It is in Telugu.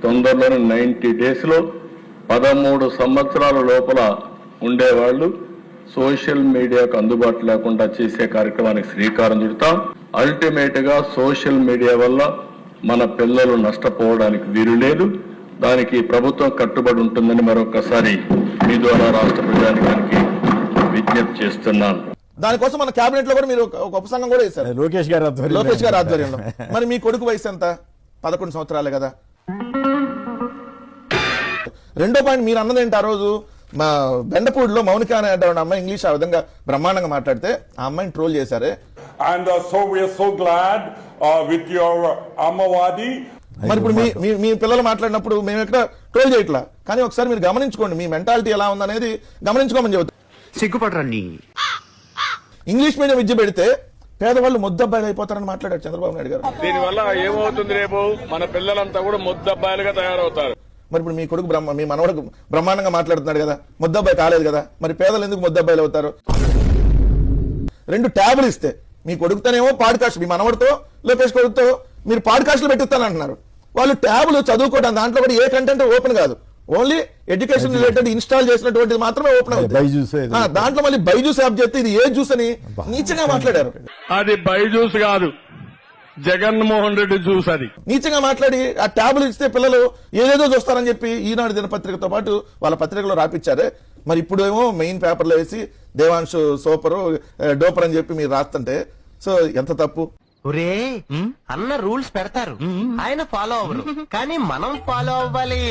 తొందరలోనే 90 days లో 13 సంవత్సరాల లోపల ఉండేవాళ్ళు సోషల్ మీడియాకు అందుబాటు లేకుండా చేసే కార్యక్రమానికి శ్రీకారం చుడతాం. అల్టిమేట్ గా సోషల్ మీడియా వల్ల మన పిల్లలు నష్టపోవడానికి వీలు లేదు. దానికి ప్రభుత్వం కట్టుబడి ఉంటుందని మరొకసారి మీ ద్వారా రాష్ట్ర ప్రజానికానికి విజ్ఞప్తి చేస్తున్నాను. దానికోసం మన కేబినెట్ లో కూడా మీరు ఒక ఉపసంఘం కూడా వేశారు లోకేష్ గారి ఆధ్వర్యంలో. మరి మీ కొడుకు వయసు ఎంత? 11 సంవత్సరాలే కదా. రెండో పాయింట్ మీరు అన్నది ఏంటి, ఆ రోజు మా బెండపూడిలో మౌనిక అనే అమ్మాయి ఇంగ్లీష్ ఆ విధంగా బ్రహ్మాండంగా మాట్లాడితే ఆ అమ్మాయిని troll చేశారే. And so we are so glad with your Ammavadi. మరి ఇప్పుడు మీ పిల్లలు మాట్లాడినప్పుడు మేము ఎక్కడ ట్రోల్ చేయట్లా, కానీ ఒకసారి మీరు గమనించుకోండి మీ మెంటాలిటీ ఎలా ఉందనేది గమనించుకోమని చెబుతాం. సిగ్గుపడరండి. ఇంగ్లీష్ మీడియం విద్య పెడితే పేదవాళ్ళు ముద్దబ్బాయిలు అయిపోతారని మాట్లాడారు చంద్రబాబు నాయుడు గారు. దీనివల్ల ఏమవుతుంది, రేపు మన పిల్లలంతా కూడా ముద్దబ్బాయిలుగా తయారవుతారు. మరి ఇప్పుడు మీ కొడుకు మీ మనవడు బ్రహ్మాండంగా మాట్లాడుతున్నాడు కదా, ముద్దబ్బాయి కాలేదు కదా, మరి పేదలు ఎందుకు ముద్దబ్బాయిలు అవుతారు? 2 ట్యాబులు ఇస్తే మీ కొడుకుతోనేమో పాడ్కాస్ట్, మీ మనవడితో లోకేష్ కొడుకుతో మీరు పాడ్కాస్ట్లు పెట్టిస్తానంటున్నారు. వాళ్ళు ట్యాబులు చదువుకోవడం, దాంట్లో కూడా ఏ కంటెంట్ ఓపెన్ కాదు, ఓన్లీ ఎడ్యుకేషన్ రిలేటెడ్ ఇన్స్టాల్ చేసినటువంటిది మాత్రమే ఓపెన్ అవుతుంది. దాంట్లో మళ్ళీ బైజూస్ యాప్ చేస్తే ఇది ఏ జ్యూస్ అని నీచంగా మాట్లాడారు. అది బైజూస్ కాదు, జగన్మోహన్ రెడ్డి జ్యూస్. అది నీచంగా మాట్లాడి ఆ ట్యాబులు ఇస్తే పిల్లలు ఏదేదో చూస్తారని చెప్పి ఈనాడు దినపత్రికతో పాటు వాళ్ళ పత్రికలో రాపిచ్చారే. మరి ఇప్పుడు ఏమో మెయిన్ పేపర్లో వేసి దేవాంశు సూపరు డోపర్ అని చెప్పి మీరు రాస్తుంటే సో ఎంత తప్పు. ఒరే అన్న రూల్స్ పెడతారు, ఆయన ఫాలో అవ్వరు, కానీ మనం ఫాలో అవ్వాలి.